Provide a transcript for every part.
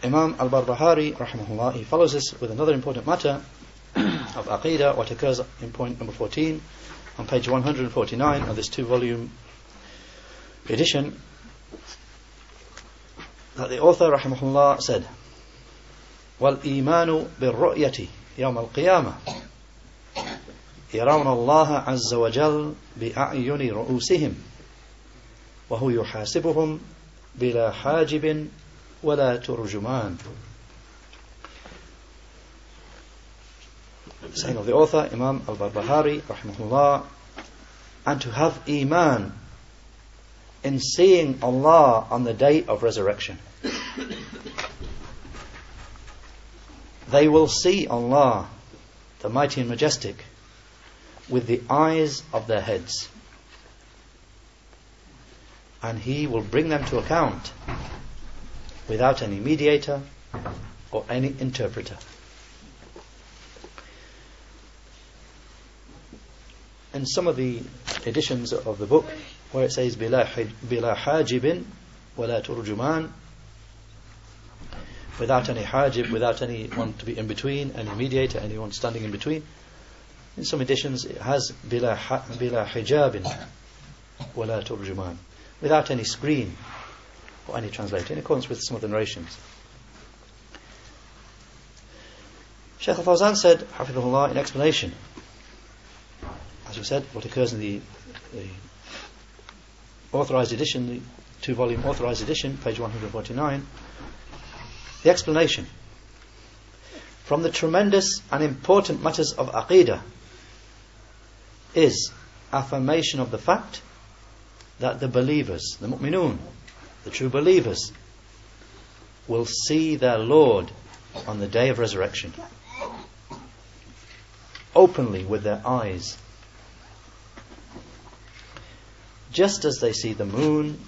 Imam al-Barbahari, rahimahullah, he follows this with another important matter of Aqidah, what occurs in point number 14 on page 149 of this 2-volume edition, that the author, rahimahullah, said, وَالْإِيمَانُ بِالرُّؤْيَةِ يَوْمَ الْقِيَامَةِ يَرَوْنَ اللَّهَ عَزَّ وَجَلَّ بِأَعْيُنِ رُؤُوسِهِمْ وَهُوَ يُحَاسِبُهُمْ بِلَا حَاجِبٍ وَلَا تُرْجُمَانٍ. Saying of the author, Imam al-Barbahari, rahimahullah, and to have Iman in seeing Allah on the day of resurrection. They will see Allah, the mighty and majestic, with the eyes of their heads, and He will bring them to account without any mediator or any interpreter. In some of the editions of the book where it says bila hajibin wala turjuman, without any hajib, without anyone to be in between, any mediator, anyone standing in between, in some editions it has bila hijabin wala turjuman, without any screen or any translator, in accordance with some of the narrations. Shaykh al-Fawzan said, hafidhahullah, in explanation, as we said, what occurs in the authorized edition, the 2-volume authorized edition, page 149, the explanation: from the tremendous and important matters of Aqidah is affirmation of the fact that the believers, the mu'minun, the true believers, will see their Lord on the day of resurrection, openly with their eyes, just as they see the moon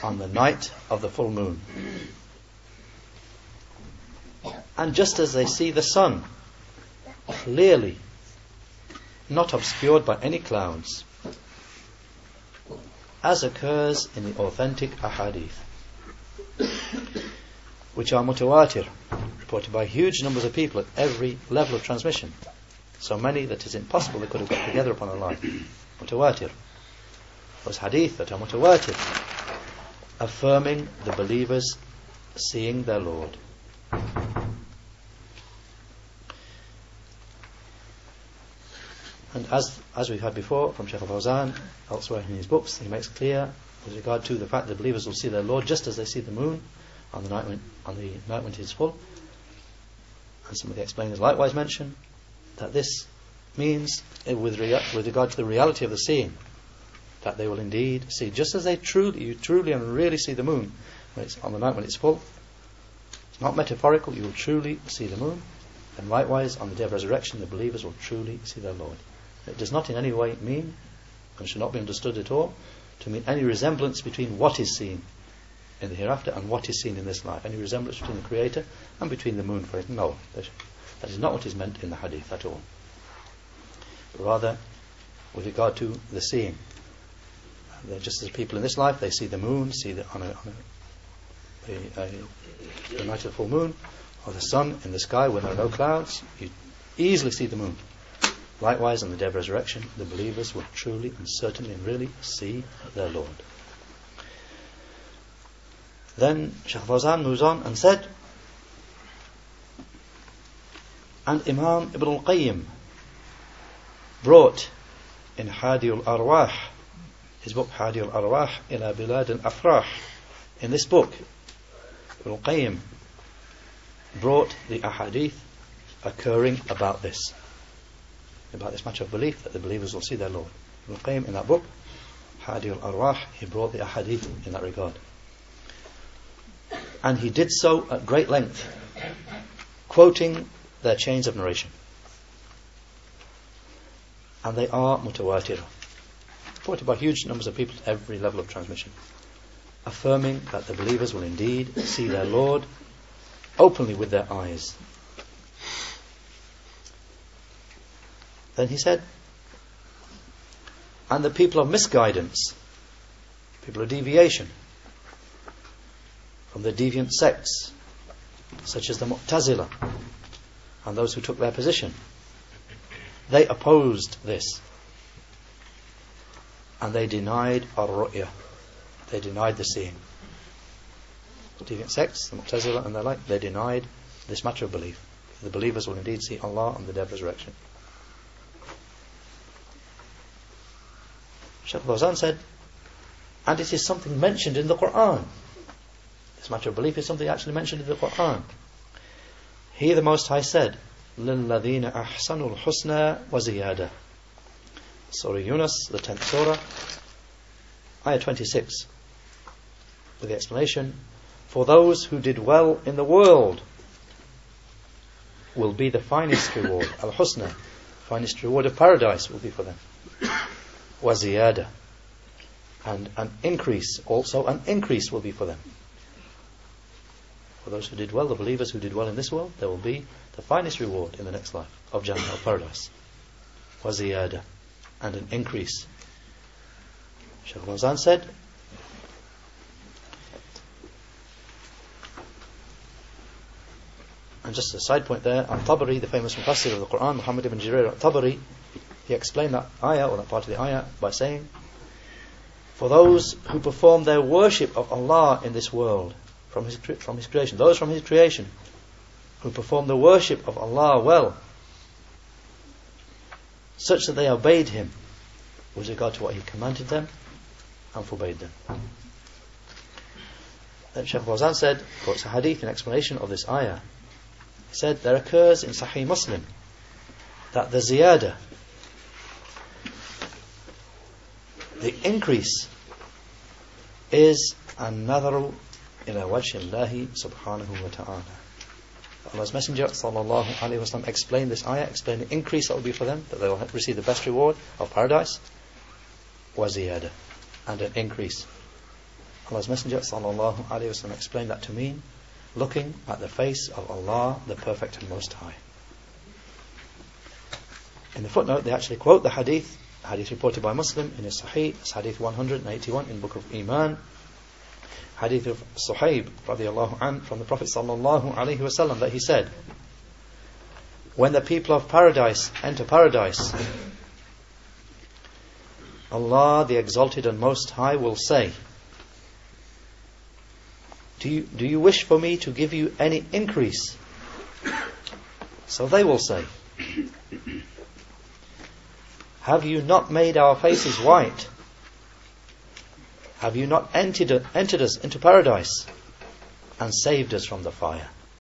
on the night of the full moon, and just as they see the sun clearly, not obscured by any clouds, as occurs in the authentic ahadith, which are mutawatir, reported by huge numbers of people at every level of transmission, so many that it is impossible they could have got together upon a line. Mutawatir, those hadith that are mutawatir, affirming the believers seeing their Lord. And as we've had before from Shaykh al-Fawzan, elsewhere in his books, he makes clear with regard to the fact that believers will see their Lord just as they see the moon on the night when it is full. And some of the explainers likewise mention that this means, with regard to the reality of the seeing, that they will indeed see, just as you truly and really see the moon when it's on the night when it's full. It's not metaphorical, you will truly see the moon. And likewise, on the day of resurrection, the believers will truly see their Lord. It does not in any way mean, and should not be understood at all, to mean any resemblance between what is seen in the hereafter and what is seen in this life. Any resemblance between the Creator and between the moon, for it. No, that is not what is meant in the hadith at all. But rather, with regard to the seeing, they're just as people in this life, they see the moon, on the night of the full moon, or the sun in the sky when there are no clouds, you easily see the moon. Likewise, on the day of resurrection, the believers will truly and certainly and really see their Lord. Then Shaykh Fawzan moves on and said, and Imam Ibn al-Qayyim brought in Hadi al-Arwah, his book Hadi al-Arwah ila Bilad al-Afrah, in this book Ibn al-Qayyim brought the ahadith occurring about this matter of belief, that the believers will see their Lord. Ibn al-Qayyim, in that book Hadi al-Arwah, he brought the ahadith in that regard, and he did so at great length, quoting their chains of narration, and they are mutawatir, reported by huge numbers of people at every level of transmission, affirming that the believers will indeed see their Lord openly with their eyes. Then he said, and the people of misguidance, people of deviation, from the deviant sects, such as the Mu'tazila and those who took their position, they opposed this. And they denied ar-ru'ya. They denied the seeing. Deviant sects, the Mu'tazila and the like, they denied this matter of belief. The believers will indeed see Allah on the day of resurrection. Shaykh Fawzan said, and it is something mentioned in the Quran. This matter of belief is something actually mentioned in the Quran. He, the Most High, said, لِلَّذِينَ أَحْسَنُوا الْحُسْنَى وَزِيَادَةً. Surah Yunus, the 10th Surah, Ayah 26, with the explanation, for those who did well in the world will be the finest reward. Al-Husna, finest reward of paradise will be for them. وَزِيَادَةً, and an increase, also an increase will be for them. For those who did well, the believers who did well in this world, there will be the finest reward in the next life of Jannah, of paradise. وَزِيَادَةً, and an increase. Shaykh Fawzan said, and just a side point there, Al-Tabari, the famous Mufassir of the Quran, Muhammad ibn Jarir Al-Tabari, he explained that ayah, or that part of the ayah, by saying, for those who perform their worship of Allah in this world, from His creation, those from His creation, who perform the worship of Allah well, such that they obeyed Him with regard to what He commanded them and forbade them. Then Shaykh Fawzan said, quotes a hadith in explanation of this ayah. He said, there occurs in Sahih Muslim that the ziyada, the increase, is an-nadharu ila wajhi Allahi subhanahu wa ta'ala. Allah's Messenger sallallahu alayhi wa sallam explained this ayah, explained the increase that will be for them, that they will receive the best reward of paradise, wa ziyada, and an increase. Allah's Messenger sallallahu alayhi wa sallam explained that to mean looking at the face of Allah, the Perfect and Most High. In the footnote, they actually quote the hadith reported by Muslim in his Sahih, it's hadith 181 in the book of Iman, hadith of Suhaib radiyallahu an, from the Prophet sallallahu alayhi wasallam, that he said, when the people of paradise enter paradise, Allah, the Exalted and Most High, will say, do you wish for me to give you any increase? So they will say, have you not made our faces white? Have you not entered us into paradise and saved us from the fire?